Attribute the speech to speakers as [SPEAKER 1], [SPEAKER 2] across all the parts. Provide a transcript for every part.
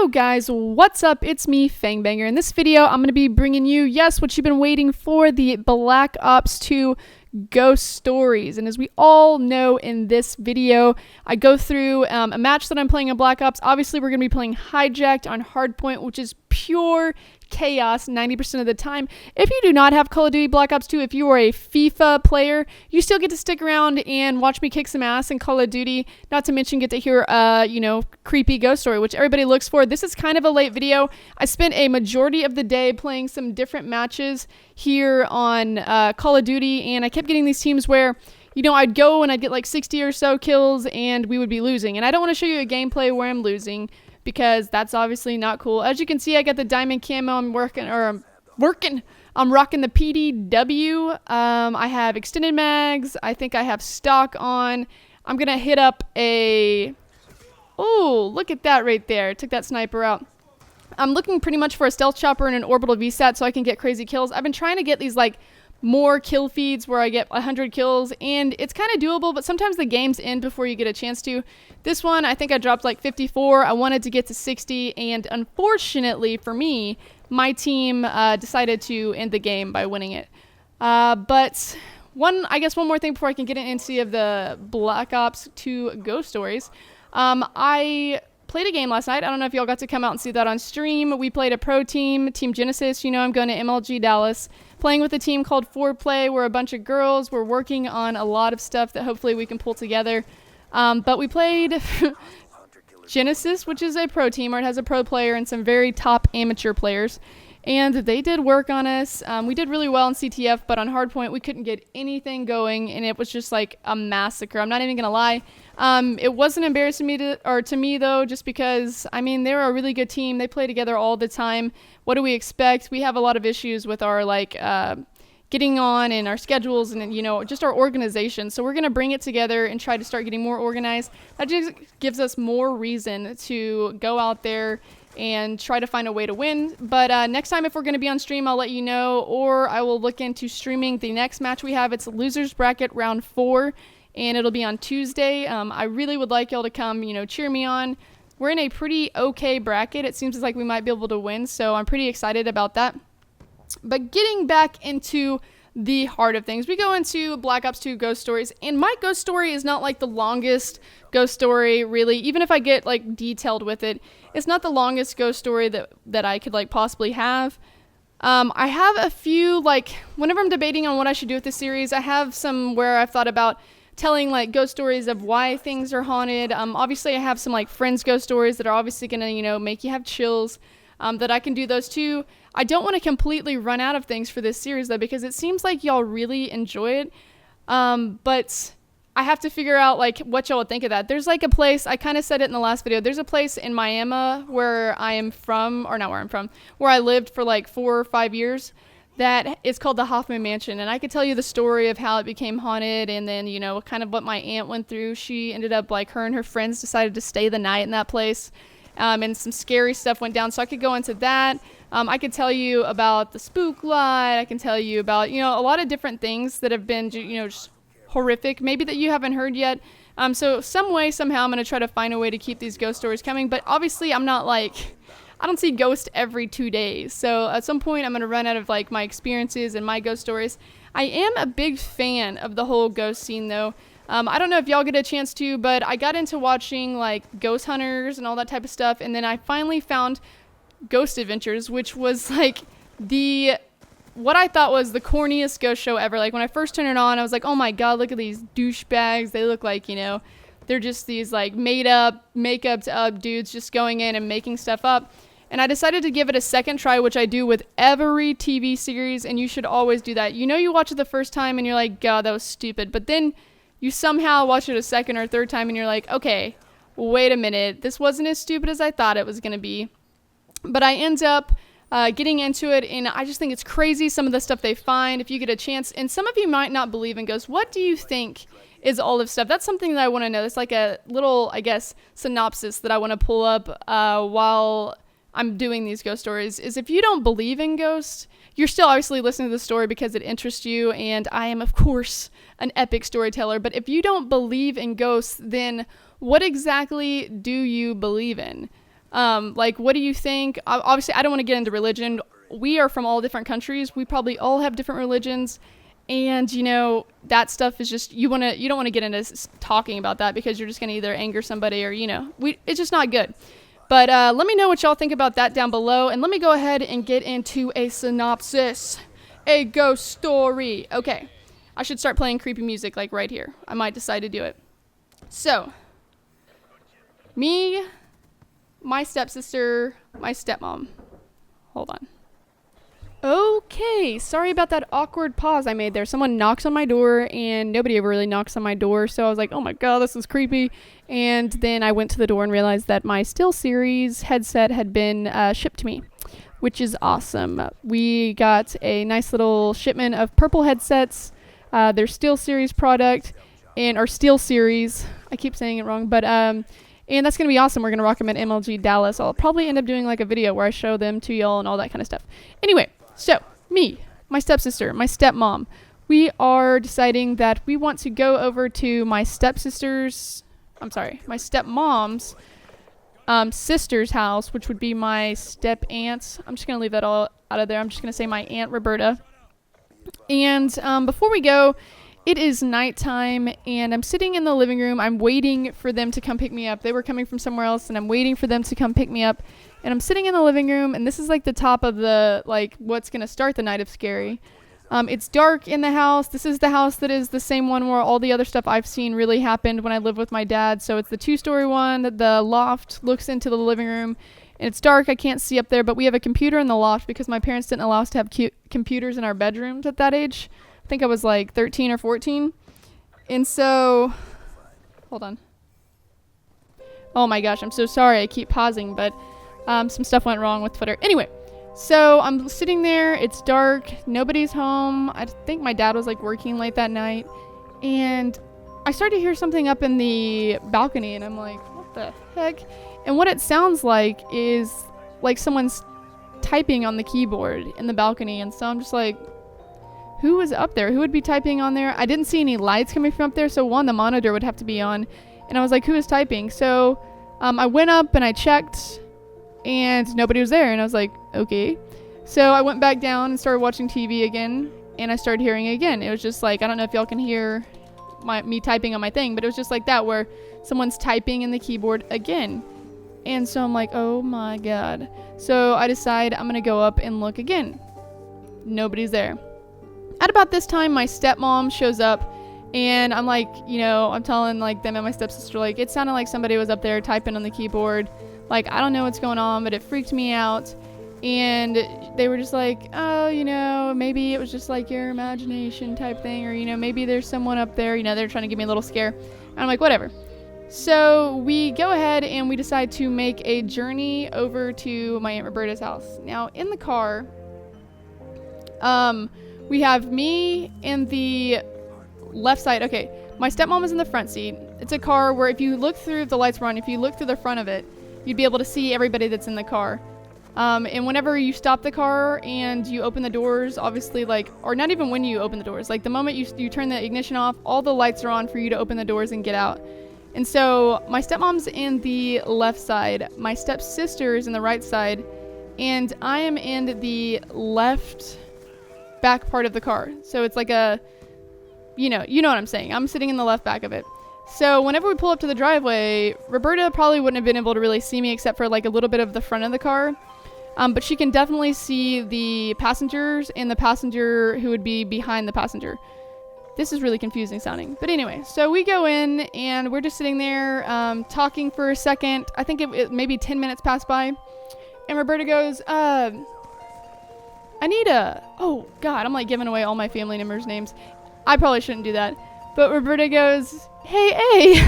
[SPEAKER 1] guys, what's up? It's me, Fang. In this video, I'm going to be bringing you, yes, what you've been waiting for, the Black Ops 2 ghost stories. And as we all know in this video, I go through a match that I'm playing in Black Ops. Obviously, we're going to be playing Hijacked on Hardpoint, which is pure chaos 90% of the time. If you do not have Call of Duty Black Ops 2, if you are a FIFA player, you still get to stick around and watch me kick some ass in Call of Duty, not to mention get to hear creepy ghost story, which everybody looks for. This is kind of a late video. I spent a majority of the day playing some different matches here on Call of Duty, and I kept getting these teams where I'd go and I'd get like 60 or so kills and we would be losing, and I don't want to show you a gameplay where I'm losing, because that's obviously not cool. As you can see, I got the diamond camo. I'm rocking the PDW. I have extended mags. I think I have stock on. I'm gonna hit up a... Oh, look at that right there. Took that sniper out. I'm looking pretty much for a stealth chopper and an orbital VSAT so I can get crazy kills. I've been trying to get these more kill feeds where I get 100 kills, and it's kind of doable, but sometimes the games end before you get a chance to. This one, I think I dropped 54. I wanted to get to 60, and unfortunately for me, my team decided to end the game by winning it. But one more thing before I can get into the Black Ops 2 ghost stories. I played a game last night. I don't know if y'all got to come out and see that on stream. We played a pro team, Team Genesis. I'm going to MLG Dallas, playing with a team called Foreplay. We're a bunch of girls. We're working on a lot of stuff that hopefully we can pull together. But we played Genesis, which is a pro team, or it has a pro player and some very top amateur players. And they did work on us. We did really well in CTF, but on Hardpoint, we couldn't get anything going, and it was just like a massacre. I'm not even going to lie. It wasn't embarrassing to me, though, just because, they're a really good team. They play together all the time. What do we expect? We have a lot of issues with our, getting on and our schedules and, just our organization. So we're going to bring it together and try to start getting more organized. That just gives us more reason to go out there and try to find a way to win. But next time, if we're going to be on stream, I'll let you know, or I will look into streaming the next match we have. It's Losers Bracket Round 4, and it'll be on Tuesday. I really would like y'all to come, cheer me on. We're in a pretty okay bracket. It seems like we might be able to win, so I'm pretty excited about that. But getting back into the heart of things, we go into Black Ops 2 ghost stories, and my ghost story is not the longest ghost story, really. Even if I get detailed with it, it's not the longest ghost story that I could possibly have. I have a few, whenever I'm debating on what I should do with this series, I have some where I've thought about telling ghost stories of why things are haunted. Obviously I have some friends ghost stories that are obviously gonna make you have chills, that I can do those too. I don't want to completely run out of things for this series though, because it seems like y'all really enjoy it. But I have to figure out what y'all would think of that. There's a place, I kind of said it in the last video, there's a place in Miami where I am from, or not where I'm from, where I lived for 4 or 5 years, that is called the Hoffman Mansion. And I could tell you the story of how it became haunted, and then, kind of what my aunt went through. She ended up, her and her friends decided to stay the night in that place. And some scary stuff went down, so I could go into that. I could tell you about the spook lot. I can tell you about, a lot of different things that have been, just horrific, maybe that you haven't heard yet. So some way, somehow, I'm going to try to find a way to keep these ghost stories coming. But obviously, I'm not I don't see ghosts every 2 days. So at some point, I'm going to run out of my experiences and my ghost stories. I am a big fan of the whole ghost scene, though. I don't know if y'all get a chance to, but I got into watching Ghost Hunters and all that type of stuff, and then I finally found Ghost Adventures, which was what I thought was the corniest ghost show ever. When I first turned it on, I was like, oh my god, look at these douchebags. They look they're just these made up, makeup up dudes just going in and making stuff up. And I decided to give it a second try, which I do with every TV series, and you should always do that. You watch it the first time and you're like, god, that was stupid, but then you somehow watch it a second or third time and you're like, okay, wait a minute, this wasn't as stupid as I thought it was going to be. But I end up getting into it, and I just think it's crazy, some of the stuff they find, if you get a chance. And some of you might not believe in ghosts. What do you think is all of stuff? That's something that I want to know. It's a little, synopsis that I want to pull up while I'm doing these ghost stories, is if you don't believe in ghosts, you're still obviously listening to the story because it interests you, and I am, of course, an epic storyteller. But if you don't believe in ghosts, then what exactly do you believe in? Like, what do you think? Obviously, I don't want to get into religion. We are from all different countries. We probably all have different religions. And, you know, that stuff is just, you don't want to get into talking about that because you're just going to either anger somebody or, you know, it's just not good. But let me know what y'all think about that down below. And let me go ahead and get into a synopsis. A ghost story. Okay. I should start playing creepy music like right here. I might decide to do it. So, me, my stepsister, my stepmom. Hold on. Okay, sorry about that awkward pause I made there. Someone knocks on my door, and nobody ever really knocks on my door, so I was like, oh my god, this is creepy. And then I went to the door and realized that my SteelSeries headset had been shipped to me, which is awesome. We got a nice little shipment of purple headsets. They're SteelSeries product, or SteelSeries. I keep saying it wrong, but and that's going to be awesome. We're going to rock them at MLG Dallas. I'll probably end up doing like a video where I show them to y'all and all that kind of stuff. Anyway, so me, my stepsister, my stepmom, we are deciding that we want to go over to my stepmom's sister's house, which would be my step aunt's. I'm just going to leave that all out of there. I'm just going to say my Aunt Roberta. And before we go, it is nighttime, and I'm sitting in the living room. I'm waiting for them to come pick me up. They were coming from somewhere else, and I'm waiting for them to come pick me up. And I'm sitting in the living room, and this is like the top of the, like, what's going to start the night of scary. It's dark in the house. This is the house that is the same one where all the other stuff I've seen really happened when I lived with my dad. So it's the 2-story one. The loft looks into the living room, and it's dark. I can't see up there, but we have a computer in the loft because my parents didn't allow us to have computers in our bedrooms at that age. I think I was like 13 or 14. And so, hold on. Oh my gosh, I'm so sorry. I keep pausing, but some stuff went wrong with Twitter. Anyway, so I'm sitting there. It's dark. Nobody's home. I think my dad was like working late that night. And I started to hear something up in the balcony, and I'm like, what the heck? And what it sounds like is like someone's typing on the keyboard in the balcony. And so I'm just like, who was up there? Who would be typing on there? I didn't see any lights coming from up there, so the monitor would have to be on. And I was like, who is typing? So I went up and I checked, and nobody was there. And I was like, okay. So I went back down and started watching TV again, and I started hearing it again. It was just like, I don't know if y'all can hear me typing on my thing, but it was just like that, where someone's typing in the keyboard again. And so I'm like, oh my god. So I decide I'm gonna go up and look again. Nobody's there. At about this time, my stepmom shows up, and I'm like, I'm telling like them and my stepsister, like, it sounded like somebody was up there typing on the keyboard. Like, I don't know what's going on, but it freaked me out. And they were just like, oh, maybe it was just like your imagination type thing, or, maybe there's someone up there. They're trying to give me a little scare. And I'm like, whatever. So we go ahead and we decide to make a journey over to my Aunt Roberta's house. Now, in the car, we have me in the left side. Okay, my stepmom is in the front seat. It's a car where if you look through, the lights were on, if you look through the front of it, you'd be able to see everybody that's in the car. And whenever you stop the car and you open the doors, obviously, or not even when you open the doors, like the moment you turn the ignition off, all the lights are on for you to open the doors and get out. And so my stepmom's in the left side, my stepsister is in the right side, and I am in the left back part of the car. So it's like a, you know what I'm saying. I'm sitting in the left back of it. So whenever we pull up to the driveway, Roberta probably wouldn't have been able to really see me except for like a little bit of the front of the car. But she can definitely see the passengers and the passenger who would be behind the passenger. This is really confusing sounding. But anyway, so we go in and we're just sitting there talking for a second. I think it maybe 10 minutes passed by. And Roberta goes, oh God, I'm like giving away all my family members' names. I probably shouldn't do that. But Roberta goes, hey,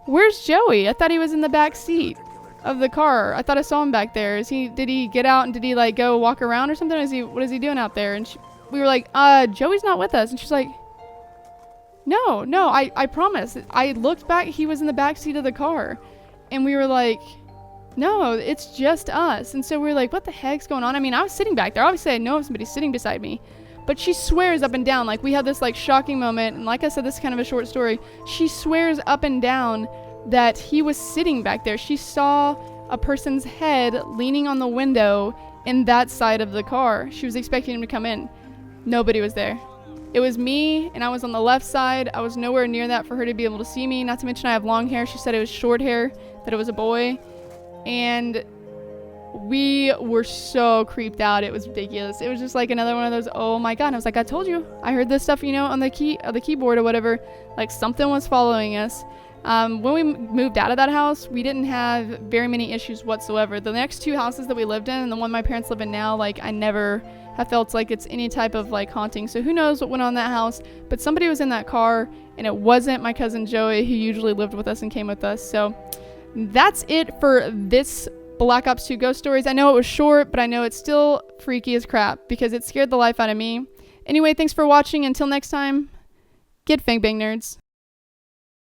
[SPEAKER 1] where's Joey? I thought he was in the back seat of the car. I thought I saw him back there. Did he get out and did he like go walk around or something? What is he doing out there? And we were like, Joey's not with us. And she's like, no, I promise. I looked back. He was in the back seat of the car. And we were like, no, it's just us. And so we were like, what the heck's going on? I mean, I was sitting back there. Obviously, I know somebody's sitting beside me. But she swears up and down. Like, we had this, like, shocking moment. And like I said, this is kind of a short story. She swears up and down that he was sitting back there. She saw a person's head leaning on the window in that side of the car. She was expecting him to come in. Nobody was there. It was me, and I was on the left side. I was nowhere near that for her to be able to see me. Not to mention I have long hair. She said it was short hair, that it was a boy. And we were so creeped out. It was ridiculous. It was just like another one of those, oh my god. And I was like, I told you. I heard this stuff, you know, on the keyboard or whatever. Like something was following us. When we moved out of that house, we didn't have very many issues whatsoever. The next 2 houses that we lived in and the one my parents live in now, like I never have felt like it's any type of like haunting. So who knows what went on in that house, but somebody was in that car and it wasn't my cousin Joey, who usually lived with us and came with us. So that's it for this Black Ops 2 ghost stories. I know it was short, but I know it's still freaky as crap because it scared the life out of me. Anyway, thanks for watching. Until next time, get Fang Bang nerds.